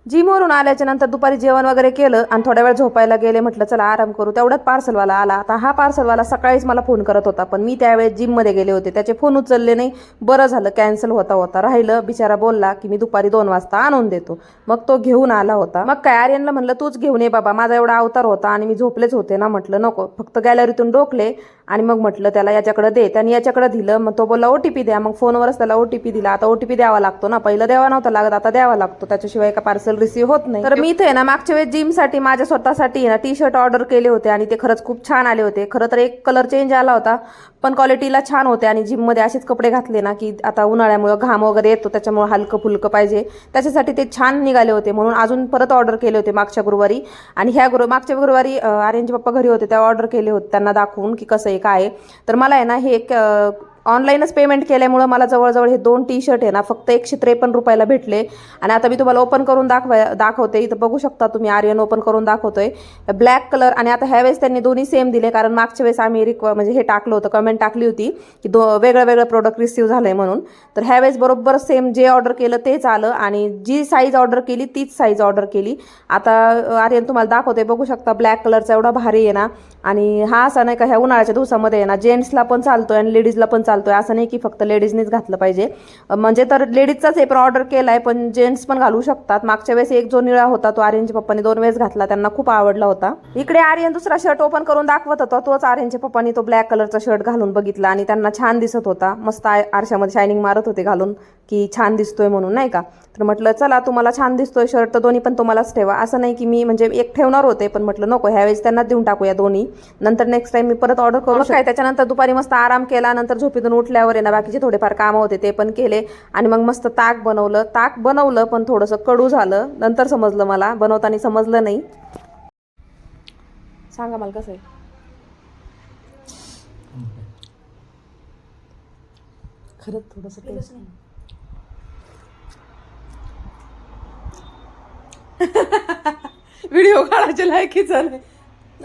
जिमवरून आल्याच्या नंतर दुपारी जेवण वगैरे केलं आणि थोड्या वेळ झोपायला गेले. म्हटलं चला आराम करू. तेवढ्यात पार्सलवाला आला. आता हा पार्सलवाला सकाळीच मला फोन करत होता, पण मी त्यावेळेस जिममध्ये गेले होते. त्याचे फोन उचलले नाही. बरं झालं, कॅन्सल होता राहिलं. बिचारा बोलला की मी दुपारी 2 वाजता आणून देतो. मग तो घेऊन आला होता. मग काय आर्यनला म्हणलं तूच घेऊन ये बाबा, माझा एवढा अवतार होता आणि मी झोपलेच होते ना. म्हटलं नको, फक्त गॅलरीतून डोकले आणि मग म्हटलं त्याला याच्याकडे दे. त्याने याच्याकडे दिलं. मग तो बोलला OTP द्या. मग फोनवरच त्याला OTP दिला. आता OTP द्यावा लागतो ना, पहिलं द्यावा नव्हता लागत, आता द्यावा लागतो. त्याच्याशिवाय का पार्सल रिसीव्ह होत नाही. तर मी इथे ना मागच्या वेळेस जिमसाठी माझ्या स्वतःसाठी ना टी-शर्ट ऑर्डर केले होते आणि ते खरंच खूप छान आले होते. खरं तर एक कलर चेंज आला होता, पण क्वालिटीला छान होते. आणि जिममध्ये असेच कपडे घातले ना की आता उन्हाळ्यामुळे घाम वगैरे येतो, त्याच्यामुळे हलकं फुलकं पाहिजे, त्याच्यासाठी ते छान निघाले होते. म्हणून अजून परत ऑर्डर केले होते मागच्या गुरुवारी. आणि मागच्या गुरुवारी आर्यनचे पप्पा घरी होते तेव्हा ऑर्डर केले होते त्यांना दाखवून की कसं आहे काय आहे. तर मला आहे ना हे एक ऑनलाईनच पेमेंट केल्यामुळं मला जवळजवळ हे 2 टी-शर्ट आहे ना फक्त 153 रुपयाला भेटले. आणि आता मी तुम्हाला ओपन करून दाखवते. इथं बघू शकता तुम्ही, आर्यन ओपन करून दाखवतोय. Black colour. आणि आता ह्यावेळेस त्यांनी दोन्ही सेम दिले, कारण मागच्या वेळेस आम्ही म्हणजे हे टाकलं होतं, कमेंट टाकली होती की वेगळं प्रोडक्ट रिसीव्ह झालंय म्हणून. तर ह्यावेळेस बरोबर सेम जे ऑर्डर केलं तेच आलं आणि जी साईज ऑर्डर केली तीच साईज ऑर्डर केली. आता आर्यन तुम्हाला दाखवते, बघू शकता ब्लॅक कलरचा एवढा भारी आहे ना. आणि हा असा नाही का ह्या उन्हाळ्याच्या दिवसामध्ये आहे ना जेंट्सला पण चालतोय आणि लेडीजला पण चालतोय. असं नाही की फक्त लेडीजनीच घातलं पाहिजे. म्हणजे तर लेडीजचाच हे पण ऑर्डर केलाय, पण जेंट्स पण घालू शकतात. मागच्या वेळेस एक जो निळा होता तो आर्यनच्या पप्पांनी 2 वेळेस घातला, त्यांना खूप आवडला होता. इकडे आर्यन दुसरा शर्ट ओपन करून दाखवत होता, तोच आर्यनच्या पप्पांनी तो ब्लॅक कलरचा शर्ट घालून बघितला आणि त्यांना छान दिसत होता. मस्त आरशामध्ये शायनिंग मारत होते घालून की छान दिसतोय म्हणून, नाही का. तर म्हटलं चला तुम्हाला छान दिसतोय शर्ट तर दोन्ही पण तुम्हालाच ठेवा. असं नाही की मी म्हणजे एक ठेवणार होते, पण म्हटलं नको, ह्यावेळेस त्यांना देऊन टाकूया दोन्ही, नंतर नेक्स्ट टाइम मी परत ऑर्डर करू काय. त्याच्यानंतर दुपारी मस्त आराम केला. नंतर झोपेतून उठल्यावर आहे ना बाकीचे थोडेफार कामं होते ते पण केले. आणि मग मस्त ताक बनवलं पण थोडंसं कडू झालं. नंतर समजलं, मला बनवताना समजलं नाही. सांगा मला कसं आहे. खरंच थोडंसं टेस्ट व्हिडिओ काढायचे लायकीचं नाही.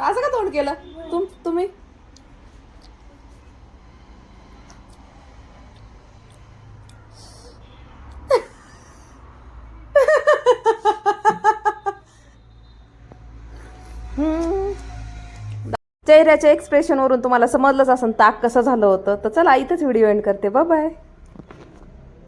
असं का तोंड केलं तुम्ही. चेहऱ्याच्या एक्सप्रेशनवरून तुम्हाला समजलंच असेल ताक कसं झालं होतं. तर चला इथेच व्हिडिओ एंड करते. Bye bye.